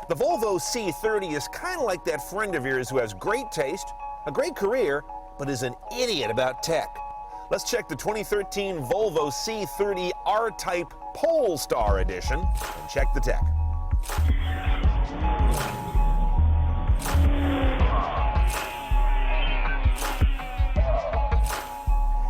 The Volvo C30 is kind of like that friend of yours who has great taste, a great career, but is an idiot about tech. Let's check the 2013 Volvo C30 R-Type Polestar Edition and check the tech.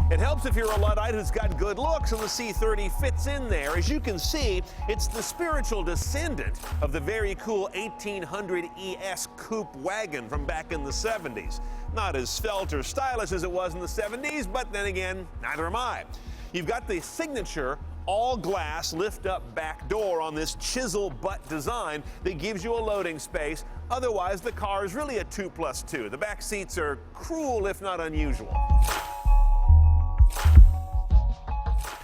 It helps if you're a Luddite who's got good looks, and the C30 fits in there. As you can see, it's the spiritual descendant of the very cool 1800 ES coupe wagon from back in the 70s. Not as svelte or stylish as it was in the 70s, but then again, neither am I. You've got the signature all-glass lift-up back door on this chisel butt design that gives you a loading space. Otherwise, the car is really a 2+2. The back seats are cruel, if not unusual.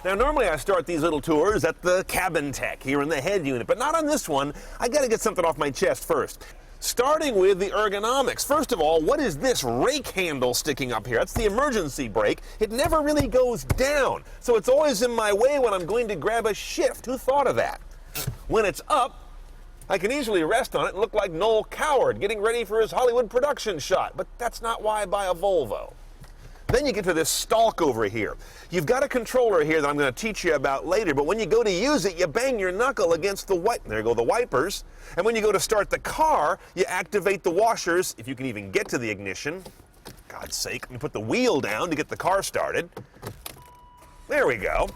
Now, normally I start these little tours at the cabin tech here in the head unit, but not on this one. I gotta get something off my chest first. Starting with the ergonomics. First of all, what is this rake handle sticking up here? That's the emergency brake. It never really goes down, so it's always in my way when I'm going to grab a shift. Who thought of that? When it's up, I can easily rest on it and look like Noel Coward getting ready for his Hollywood production shot, but that's not why I buy a Volvo. Then you get to this stalk over here. You've got a controller here that I'm going to teach you about later, but when you go to use it, you bang your knuckle against the there go the wipers. And when you go to start the car, you activate the washers, if you can even get to the ignition. God's sake, and put the wheel down to get the car started. There we go.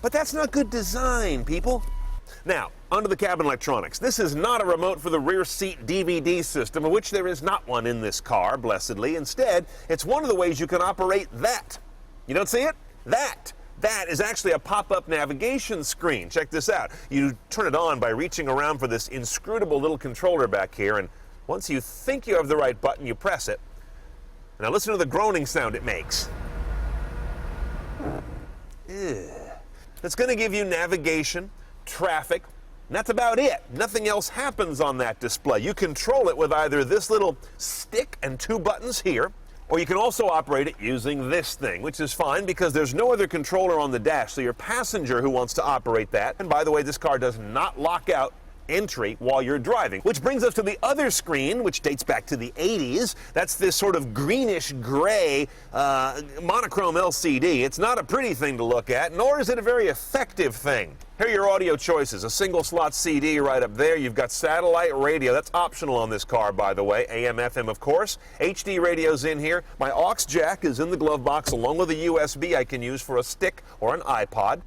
But that's not good design, people. Now, onto the cabin electronics. This is not a remote for the rear seat DVD system, of which there is not one in this car, blessedly. Instead, it's one of the ways you can operate that. You don't see it? That is actually a pop-up navigation screen. Check this out. You turn it on by reaching around for this inscrutable little controller back here, and once you think you have the right button, you press it. Now listen to the groaning sound it makes. It's going to give you navigation, traffic, and that's about it. Nothing else happens on that display. You control it with either this little stick and two buttons here, or you can also operate it using this thing, which is fine because there's no other controller on the dash, so your passenger who wants to operate that, and by the way, this car does not lock out entry while you're driving. Which brings us to the other screen, which dates back to the 80s. That's this sort of greenish gray monochrome LCD. It's not a pretty thing to look at, nor is it a very effective thing. Here are your audio choices. A single slot CD right up there. You've got satellite radio. That's optional on this car, by the way. AM, FM, of course. HD radio's in here. My aux jack is in the glove box along with a USB I can use for a stick or an iPod.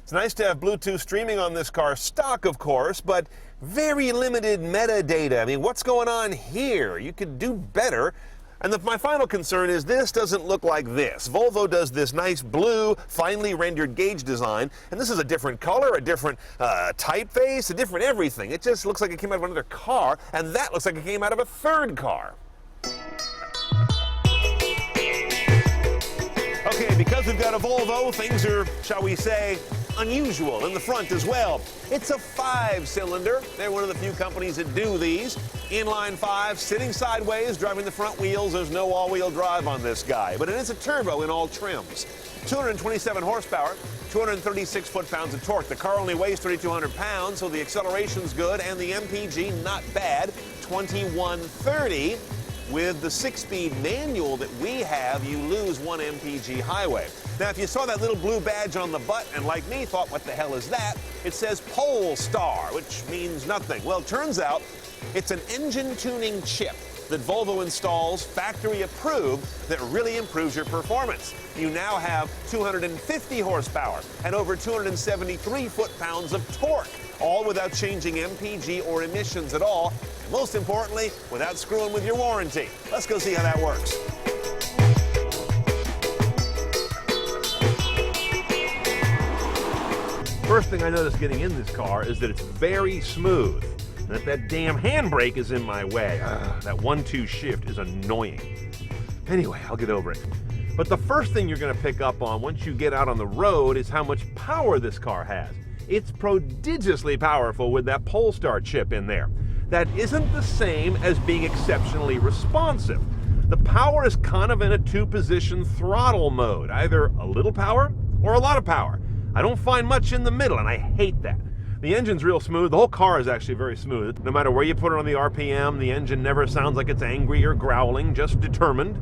It's nice to have Bluetooth streaming on this car, stock of course, but very limited metadata. I mean, what's going on here? You could do better. And my final concern is this doesn't look like this. Volvo does this nice blue, finely rendered gauge design, and this is a different color, a different typeface, a different everything. It just looks like it came out of another car, and that looks like it came out of a third car. Okay, because we've got a Volvo, things are, shall we say, unusual in the front as well. It's a 5-cylinder. They're one of the few companies that do these. Inline 5, sitting sideways, driving the front wheels. There's no all-wheel drive on this guy, but it is a turbo in all trims. 227 horsepower, 236 foot-pounds of torque. The car only weighs 3,200 pounds, so the acceleration's good, and the MPG not bad, 2130. With the 6-speed manual that we have, you lose 1 MPG highway. Now, if you saw that little blue badge on the butt and, like me, thought, what the hell is that? It says Polestar, which means nothing. Well, it turns out it's an engine tuning chip that Volvo installs, factory approved, that really improves your performance. You now have 250 horsepower and over 273 foot-pounds of torque, all without changing MPG or emissions at all, and most importantly, without screwing with your warranty. Let's go see how that works. First thing I noticed getting in this car is that it's very smooth. And that damn handbrake is in my way. That 1-2 shift is annoying. Anyway, I'll get over it. But the first thing you're going to pick up on once you get out on the road is how much power this car has. It's prodigiously powerful with that Polestar chip in there. That isn't the same as being exceptionally responsive. The power is kind of in a 2-position throttle mode, either a little power or a lot of power. I don't find much in the middle, and I hate that. The engine's real smooth. The whole car is actually very smooth. No matter where you put it on the RPM, the engine never sounds like it's angry or growling, just determined.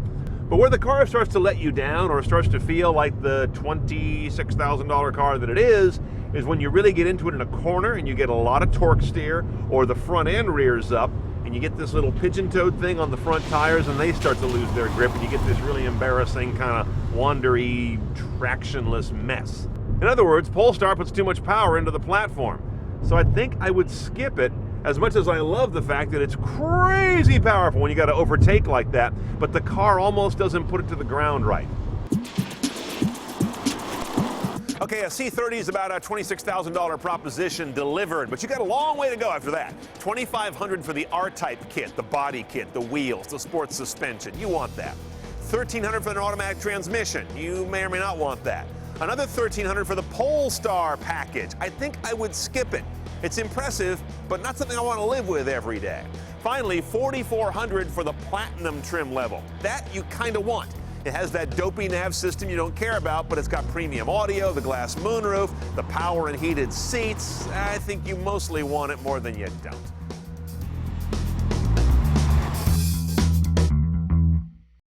But where the car starts to let you down or starts to feel like the $26,000 car that it is when you really get into it in a corner and you get a lot of torque steer, or the front end rears up and you get this little pigeon-toed thing on the front tires and they start to lose their grip and you get this really embarrassing kind of wandery, tractionless mess. In other words, Polestar puts too much power into the platform. So I think I would skip it, as much as I love the fact that it's crazy powerful when you got to overtake like that, but the car almost doesn't put it to the ground right. Okay, a C30 is about a $26,000 proposition delivered, but you got a long way to go after that. $2,500 for the R-Type kit, the body kit, the wheels, the sports suspension. You want that. $1,300 for an automatic transmission. You may or may not want that. Another $1,300 for the Polestar package. I think I would skip it. It's impressive, but not something I want to live with every day. Finally, $4,400 for the Platinum trim level. That you kind of want. It has that dopey nav system you don't care about, but it's got premium audio, the glass moonroof, the power and heated seats. I think you mostly want it more than you don't.